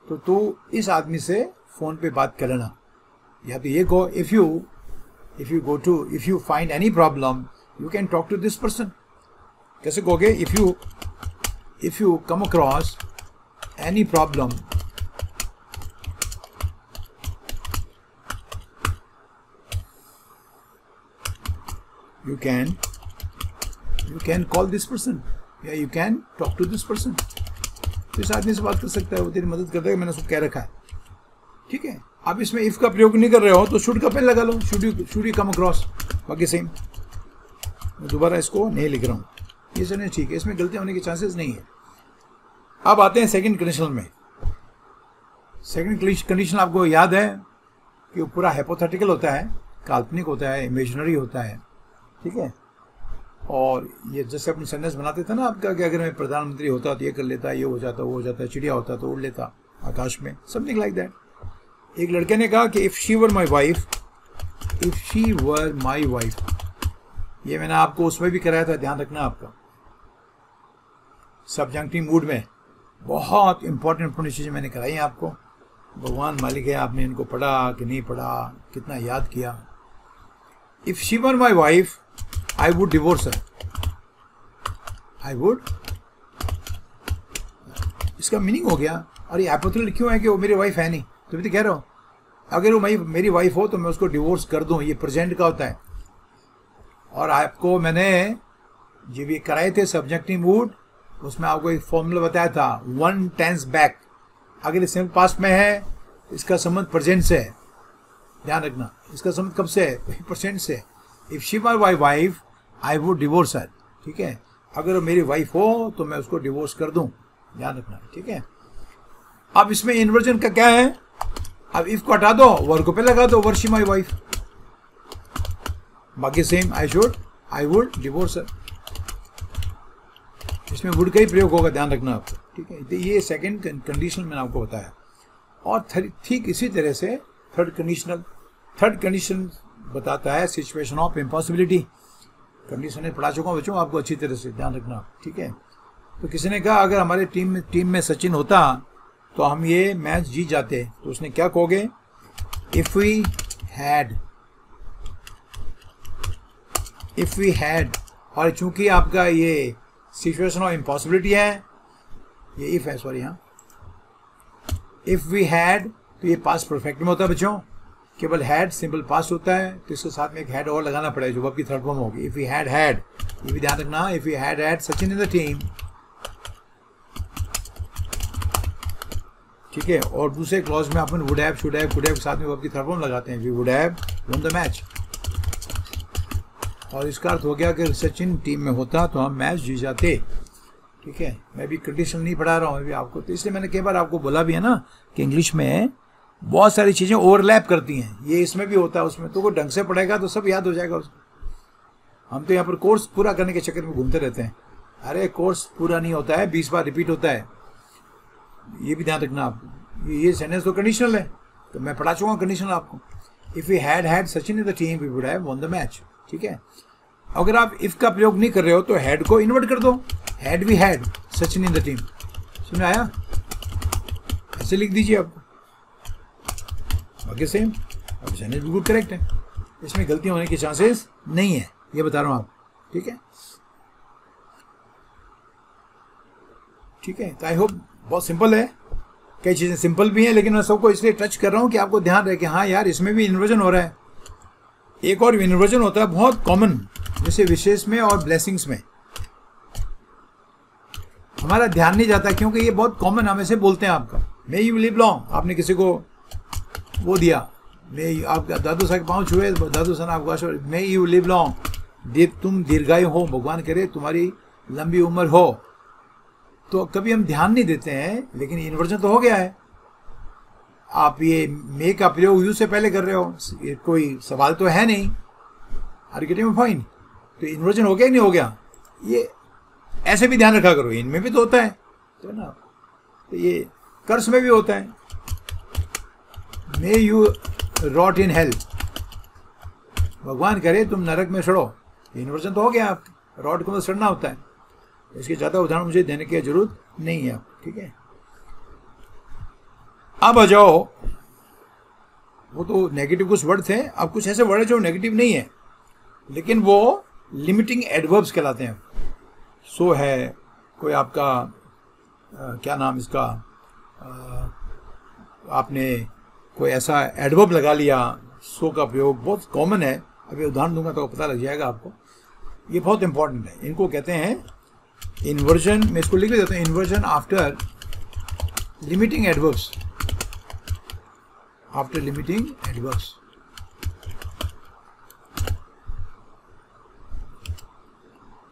तो तू इस आदमी से फ़ोन पे बात कर लेना, या तो ये कहो if you find any problem you can talk to this person. कैसे कहोगे, if you come across any problem you can call this person या you can talk to this person. तो इस आदमी से बात कर सकता है, वो तेरी मदद करता है, मैंने उसको कह रखा है, ठीक है. आप इसमें इफ़ का प्रयोग नहीं कर रहे हो तो शुड का पहले लगा लो, शुड यू कम अक्रॉस. बाकी सेम, मैं दोबारा इसको नहीं लिख रहा हूँ, ये सब नहीं ठीक है, इसमें गलती होने के चांसेस नहीं है. अब आते हैं सेकंड कंडीशनल में. सेकंड कंडीशन आपको याद है कि वो पूरा हाइपोथेटिकल होता है, काल्पनिक होता है, इमेजिनरी होता है, ठीक है. और ये जैसे अपनी सेंटेंस बनाते थे ना आपका कि अगर मैं प्रधानमंत्री होता तो ये कर लेता, ये हो जाता, वो हो जाता, चिड़िया होता तो उड़ लेता आकाश में, समथिंग लाइक दैट. एक लड़के ने कहा कि if she were my wife, ये मैंने आपको उसमें भी कराया था, ध्यान रखना आपका, सब्जेक्टिव मूड में बहुत इंपॉर्टेंट चीज़ें मैंने कराई हैं आपको. भगवान मालिक है, आपने इनको पढ़ा कि नहीं पढ़ा, कितना याद किया. If she were my wife I would divorce her. I would. इसका मीनिंग हो गया. और ये हाइपोथेटिकल क्यों है कि वो मेरी वाइफ है नहीं, तो भी तो कह रहा हूँ अगर वो मेरी वाइफ हो तो मैं उसको डिवोर्स कर दूँ, ये प्रेजेंट का होता है. और आपको मैंने जब ये कराए थे सब्जेक्टिव मूड, उसमें आपको एक फॉर्मूला बताया था, 1 टेंस बैक. अगर ये सिंपल पास्ट में है, इसका संबंध प्रेजेंट से है, ध्यान रखना. इसका संबंध कब से है? प्रेजेंट से. If she were my wife I would divorce her, ठीक है. अगर वो मेरी वाइफ हो तो मैं उसको डिवोर्स कर दूं, ध्यान रखना, ठीक है. अब इसमें इन्वर्जन का क्या है? अब इफ को हटा दो, वर को पे लगा दो, वर शी माई वाइफ. बाकी सेम, आई वुड डिवोर्स हर. इसमें वुड का ही प्रयोग होगा, ध्यान रखना आपको, ठीक है. तो ये सेकंड कंडीशन मैंने आपको बताया. और ठीक इसी तरह से थर्ड कंडीशन बताता है सिचुएशन ऑफ इम्पॉसिबिलिटी. कंडीशन पढ़ा चुका हूँ बच्चों आपको अच्छी तरह से, ध्यान रखना, ठीक है. तो किसी ने कहा अगर हमारे टीम में सचिन होता तो हम ये मैच जीत जाते. तो उसने क्या कहोगे? If we had. और चूंकि आपका ये सिचुएशन ऑफ इम्पॉसिबिलिटी है, ये इफ है, सॉरी, हाँ. इफ़ वी हैड तो ये पास्ट परफेक्ट में होता है बच्चों. केवल हैड सिंपल पास्ट होता है, तो इसके साथ में एक हैड और लगाना पड़ेगा जो वर्ब की थर्ड फॉर्म होगी. इफ़ वी हैड, ये भी ध्यान रखना. If we had Sachin in the team, ठीक है. और दूसरे क्लॉज में अपन would have, should have, could have के साथ में वर्ब की थर्ड फॉर्म लगाते हैं. We would have won the match. और इसका अर्थ हो गया कि सचिन टीम में होता तो हम मैच जीत जाते, ठीक है. मैं भी कंडीशन नहीं पढ़ा रहा हूँ अभी आपको, तो इसलिए मैंने कई बार आपको बोला भी है ना कि इंग्लिश में बहुत सारी चीज़ें ओवरलैप करती हैं. ये इसमें भी होता है, उसमें तो वो ढंग से पढ़ेगा तो सब याद हो जाएगा उसको. हम तो यहाँ पर कोर्स पूरा करने के चक्कर में घूमते रहते हैं. अरे कोर्स पूरा नहीं होता है, 20 बार रिपीट होता है, ये भी ध्यान रखना आप. ये सेंटेंस तो कंडीशनल है, तो मैं पढ़ा चुका हूँ कंडीशनल आपको. If we had Sachin in the team we would have won the match, ठीक है. अगर आप इफ़ का प्रयोग नहीं कर रहे हो तो हैड को इन्वर्ट कर दो. Had we had Sachin in the team. समझ आया? ऐसे लिख दीजिए आप. बाकी सेम. अब सेंटेंस बिल्कुल करेक्ट है, इसमें गलती होने के चांसेस नहीं है, ये बता रहा हूँ आप, ठीक है. ठीक है, तो आई होप बहुत सिंपल है. कई चीज़ें सिंपल भी हैं, लेकिन मैं सबको इसलिए टच कर रहा हूँ कि आपको ध्यान रहे कि हाँ यार इसमें भी इन्वर्जन हो रहा है. एक और इन्वर्जन होता है बहुत कॉमन, जैसे विशेष में और ब्लेसिंग्स में. हमारा ध्यान नहीं जाता क्योंकि ये बहुत कॉमन हम ऐसे बोलते हैं. आपका मे यू लिव लॉन्ग, आपने किसी को वो दिया, मे आपका दादू साहब के पाँव छुए, दादू साहब आपको मे यू लिव लॉन्ग, तुम दीर्घायु हो, भगवान करे तुम्हारी लंबी उम्र हो. तो कभी हम ध्यान नहीं देते हैं, लेकिन इन्वर्जन तो हो गया है. आप ये मे का प्रयोग यू से पहले कर रहे हो, ये कोई सवाल तो है नहीं. Are you getting my point? तो इन्वर्जन हो गया नहीं हो गया, ये ऐसे भी ध्यान रखा करो. इनमें भी तो होता है, तो ना. तो ये कर्स में भी होता है. May you rot in hell, भगवान करे तुम नरक में सड़ो, इन्वर्जन तो हो गया. आप रॉट को सड़ना होता है. इसके ज़्यादा उदाहरण मुझे देने की जरूरत नहीं है, ठीक है. अब आ जाओ, वो तो नेगेटिव कुछ वर्ड थे, अब कुछ ऐसे वर्ड है जो नेगेटिव नहीं है लेकिन वो लिमिटिंग एडवर्ब्स कहलाते हैं. सो है, कोई आपका क्या नाम इसका, आपने कोई ऐसा एडवर्ब लगा लिया. सो का प्रयोग बहुत कॉमन है, अभी उदाहरण दूंगा तो पता लग जाएगा आपको। ये बहुत इंपॉर्टेंट है, इनको कहते हैं इन्वर्जन। मैं इसको लिख देता हूँ, inversion after limiting adverbs, after limiting adverbs.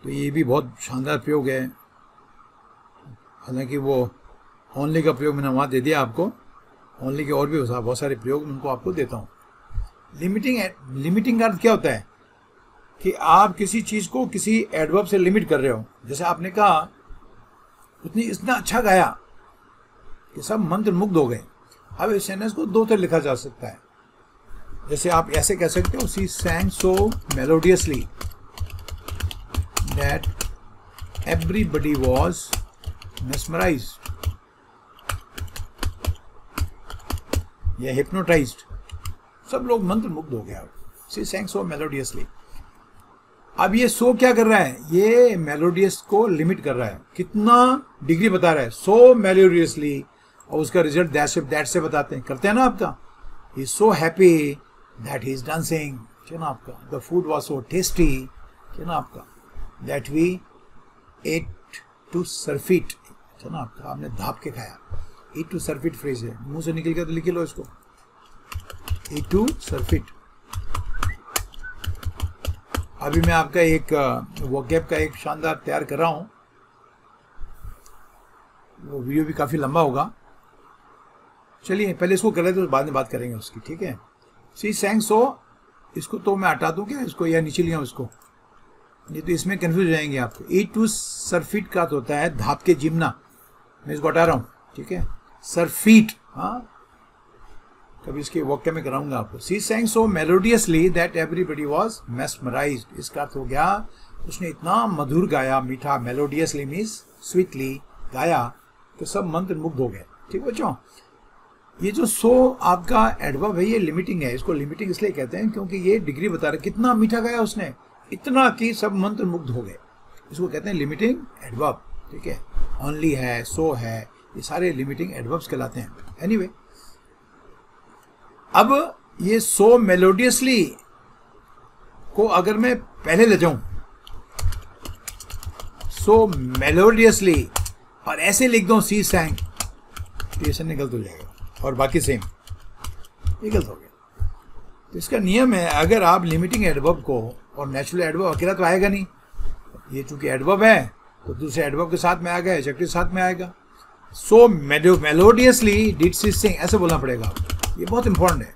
तो ये भी बहुत शानदार प्रयोग है, हालांकि वो ओनली का प्रयोग मैंने वहाँ दे दिया आपको, ओनली के और भी बहुत सारे प्रयोग उनको आपको देता हूँ। लिमिटिंग का अर्थ क्या होता है कि आप किसी चीज़ को किसी एडवर्ब से लिमिट कर रहे हो। जैसे आपने कहा इतना अच्छा गाया कि सब मंत्र मुग्ध हो गए। अब इस सेंटेंस को दो तरह लिखा जा सकता है। जैसे आप ऐसे कह सकते हो, she sang so melodiously that everybody was mesmerized या hypnotized, सब लोग मंत्र मुग्ध हो गया। She sang so melodiously। अब ये सो क्या कर रहा है, ये मेलोडियस को लिमिट कर रहा है, कितना डिग्री बता रहा है, सो मेलोडियसली, और उसका रिजल्ट दैट से बताते हैं, करते हैं ना आपका। He is so happy that he is dancing, क्या ना आपका। The food was so tasty, क्या ना आपका। दैट वी एट टू सरफिट, क्या ना आपका, आपने धाप के खाया। ईट टू सरफिट फ्रेज है, मुंह से निकल गया तो लिख लो इसको, ईट टू सरफिट। अभी मैं आपका एक वोकैब का एक शानदार तैयार कर रहा हूँ, वो वीडियो भी काफ़ी लंबा होगा। चलिए पहले इसको कर लेते तो बाद में बात करेंगे उसकी, ठीक है। सी sang so, इसको तो मैं हटा दूँ क्या इसको, या नीचे लिया इसको, नहीं तो इसमें कंफ्यूज हो जाएंगे आपको। ईट टू सरफिट का तो होता है धाप के जिमना, मैं इसको हटा रहा हूँ, ठीक है। सरफिट, हाँ कभी इसके वाक्य में कराऊंगा आपको। सी sang so melodiously that everybody was mesmerized, इसका अर्थ हो गया उसने इतना मधुर गाया, मीठा, melodiously मीन्स स्वीटली गाया कि सब मंत्र मुग्ध हो गए, ठीक बच्चों। ये जो सो आपका एडवर्ब है ये लिमिटिंग है, इसको लिमिटिंग इसलिए कहते हैं क्योंकि ये डिग्री बता रहा है कितना मीठा गाया उसने, इतना कि सब मंत्र मुग्ध हो गए, इसको कहते हैं लिमिटिंग एडवर्ब, ठीक है। ओनली है, सो है, ये सारे लिमिटिंग एडवर्ब्स कहलाते हैं। एनीवे, अब ये सो मेलोडियसली को अगर मैं पहले ले जाऊं, सो मेलोडियसली, और ऐसे लिख दूं सी sang, तो ये सब गलत हो जाएगा, और बाकी सेम, ये गलत हो गया। तो इसका नियम है, अगर आप लिमिटिंग एडवर्ब को, और नेचुरल एडवर्ब अकेला तो आएगा नहीं, ये चूंकि एडवर्ब है तो दूसरे एडवर्ब के साथ में आएगा, एडजेक्टिव के साथ में आएगा। सो मेलोडियसली डिड शी सिंग, ऐसे बोलना पड़ेगा, ये बहुत इंपॉर्टेंट है।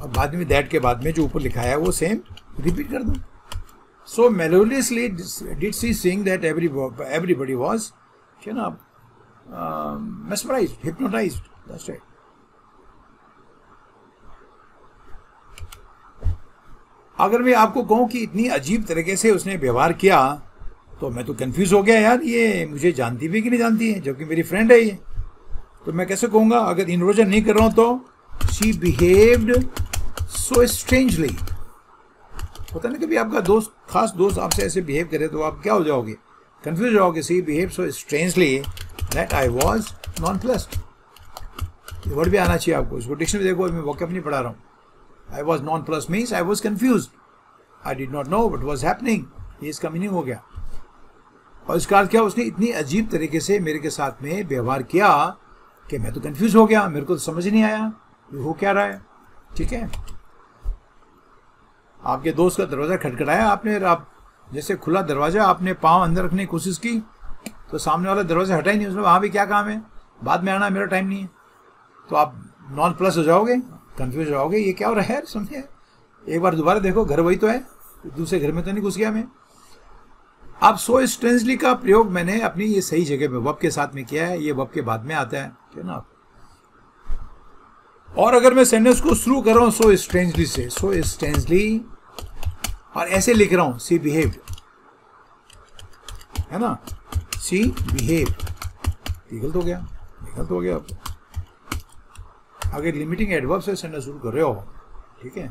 और बाद में दैट के बाद में जो ऊपर लिखा है वो सेम रिपीट कर दो। So melodiously did she sing that everybody was, क्या ना, mesmerized, hypnotized, that's right। अगर मैं आपको कहूं कि इतनी अजीब तरीके से उसने व्यवहार किया तो मैं तो कंफ्यूज हो गया, यार ये मुझे जानती भी कि नहीं जानती है, जबकि मेरी फ्रेंड है ये, तो मैं कैसे कहूंगा अगर इन्वर्जन नहीं कर रहा हूं तो। शी बिहेव्ड सो स्ट्रेंजली, होता ना कभी आपका दोस्त, खास दोस्त आपसे ऐसे बिहेव करे तो आप क्या हो जाओगे, कंफ्यूज हो जाओगे। She behave so strangely that I was nonplussed, ये वर्ड भी आना चाहिए आपको, इसको डिक्शनरी देखो, मैं वोकैब नहीं पढ़ा रहा हूँ। I was nonplussed means I was confuse, I did not know what was happening, ये इसका मीनिंग हो गया। और इसका अर्थ क्या, उसने इतनी अजीब तरीके से मेरे के साथ में व्यवहार किया कि मैं तो कंफ्यूज हो गया, मेरे को तो समझ नहीं आया ये हो क्या रहा है, ठीक है। आपके दोस्त का दरवाज़ा खटखटाया आपने, आप जैसे खुला दरवाज़ा, आपने पाँव अंदर रखने की कोशिश की तो सामने वाला दरवाज़ा हटा ही नहीं, उसमें वहाँ भी क्या काम है, बाद में आना, मेरा टाइम नहीं है, तो आप नॉन प्लस हो जाओगे, कंफ्यूज हो जाओगे, ये क्या हो रहा है, समझे। एक बार दोबारा देखो, घर वही तो है, दूसरे घर में तो नहीं घुस गया मैं। अब सो स्ट्रेंजली का प्रयोग मैंने अपनी ये सही जगह पे वर्ब के साथ में किया है, ये वर्ब के बाद में आता है, क्या ना। और अगर मैं सेंटेंस को शुरू कर रहा हूं सो स्ट्रेंजली से, सो स्ट्रेंजली, और ऐसे लिख रहा हूं सी बिहेव्ड, है ना, सी बिहेव्ड, गलत हो गया, गलत हो गया आपको। अगर लिमिटिंग एडवर्ब से सेंटेंस शुरू कर रहे हो, ठीक है,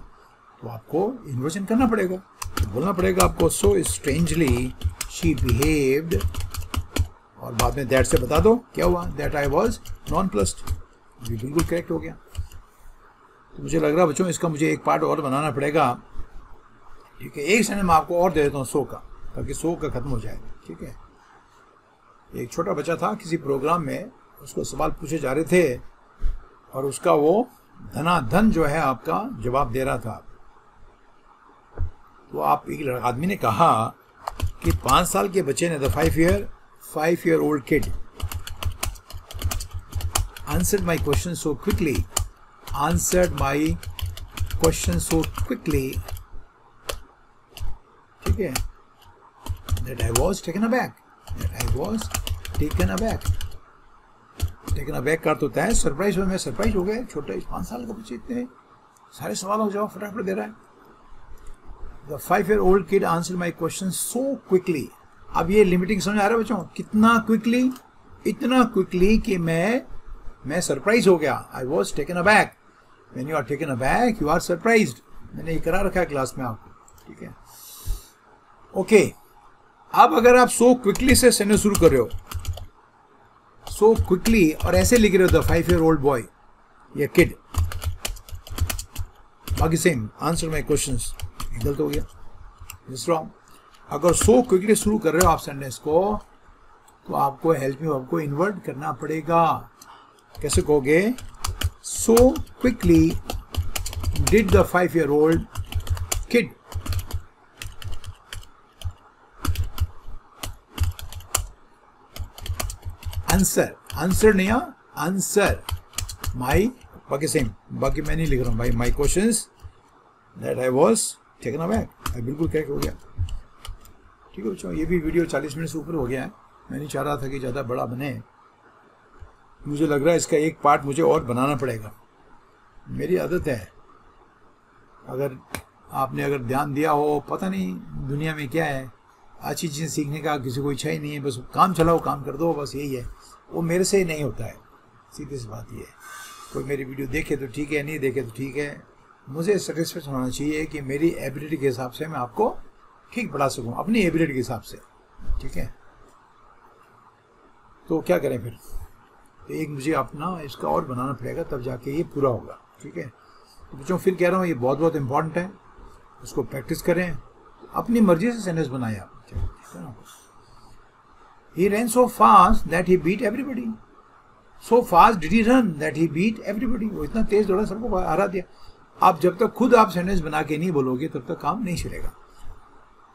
तो आपको इन्वर्जन करना पड़ेगा, तो बोलना पड़ेगा आपको सो स्ट्रेंजली शी बिहेव्ड, और बाद में दैट से बता दो क्या हुआ, that I was non plussed, ये बिल्कुल करेक्ट हो गया। तो मुझे लग रहा है बच्चों इसका मुझे एक पार्ट और बनाना पड़ेगा, ठीक है, एक सेंटेंस मैं आपको और दे देता हूँ 100 का, ताकि 100 का खत्म हो जाए। ठीक है, एक छोटा बच्चा था किसी प्रोग्राम में, उसको सवाल पूछे जा रहे थे और उसका वो धनाधन जो है आपका जवाब दे रहा था। तो आप एक आदमी ने कहा कि 5 साल के बच्चे ने, the 5-year-old kid answered my question so quickly, ठीक है, that I was taken aback, taken aback का अर्थ होता है सरप्राइज। मैं सरप्राइज हो गया, छोटे 5 साल का बच्चे इतने सारे सवालों का जवाब फटाफट दे रहा है। The 5-year-old kid answered my question so quickly। अब ये लिमिटिंग समझ आ रहा है बच्चों, कितना क्विकली, इतना क्विकली कि मैं सरप्राइज हो गया। I was taken aback, when you are taken aback you are surprised. मैंने ये करा रखा है क्लास में आपको। ठीक है, ओके। अब अगर आप सो क्विकली से सेंटेंस शुरू कर रहे हो, सो क्विकली, और ऐसे लिख रहे हो द 5-year-old बॉय या किड, बाकी सेम, आंसर माई क्वेश्चंस, गलत हो गया, इट्स रॉन्ग। अगर सो क्विकली शुरू कर रहे हो आप सेंटेंस को, तो आपको हेल्प में आपको इन्वर्ट करना पड़ेगा। कैसे कहोगे? So quickly did the 5-year-old kid answer नहीं, आंसर माई, बाकी सेम, बाकी मैं नहीं लिख रहा हूँ भाई, my questions that I was taken aback. बिल्कुल करेक्ट हो गया। ठीक है बच्चों, ये भी वीडियो 40 मिनट से ऊपर हो गया है। मैं नहीं चाह रहा था कि ज़्यादा बड़ा बने, मुझे लग रहा है इसका एक पार्ट मुझे और बनाना पड़ेगा। मेरी आदत है, अगर आपने अगर ध्यान दिया हो, पता नहीं दुनिया में क्या है, अच्छी चीज़ें सीखने का किसी को इच्छा ही नहीं है, बस काम चलाओ, काम कर दो, बस यही है। वो मेरे से ही नहीं होता है, सीधी सी बात ये है। कोई मेरी वीडियो देखे तो ठीक है, नहीं देखे तो ठीक है, मुझे सेटिस्फेक्शन होना चाहिए कि मेरी एबिलिटी के हिसाब से मैं आपको ठीक पढ़ा सकूं, अपनी एबिलिटी के हिसाब से। ठीक है, तो क्या करें फिर? तो एक मुझे अपना इसका और बनाना पड़ेगा, तब जाके ये पूरा होगा। ठीक है, तो बच्चों फिर कह रहा हूँ, ये बहुत बहुत इंपॉर्टेंट है, उसको प्रैक्टिस करें, अपनी मर्जी से सेंटेंस बनाए आप। He ran so fast that he beat everybody. So fast did he run that he beat everybody. वो इतना तेज दौड़ा, सबको हरा दिया। आप जब तक खुद आप सेंटेंस बना के नहीं बोलोगे, तब तक काम नहीं चलेगा।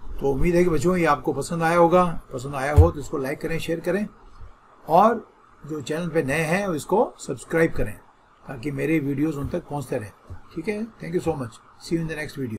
तो उम्मीद है कि बच्चों ये आपको पसंद आया होगा। पसंद आया हो तो इसको लाइक करें, शेयर करें, और जो चैनल पे नए हैं इसको सब्सक्राइब करें, ताकि मेरे वीडियोस उन तक पहुंचते रहें। ठीक है, thank you so much, see you in the next video.